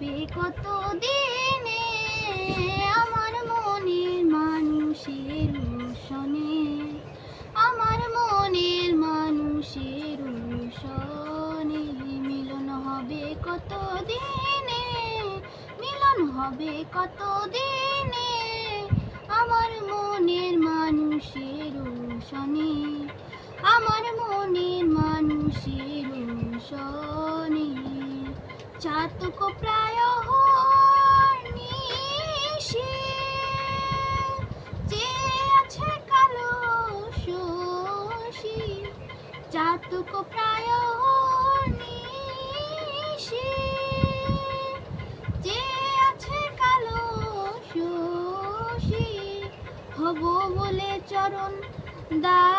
হবে কত দিনে আমার মনের মানুষের সনে, আমার মনের মানুষের সনে মিলন হবে কত দিনে, মিলন হবে কত দিনে আমার মনের মানুষের সনে, আমার মনের মানুষের সনে। চাতক প্রায় নিশি যে আছে কালো শশী, চাতক প্রায় নিশি যে আছে কালো শশী, হব বলে চরণ দা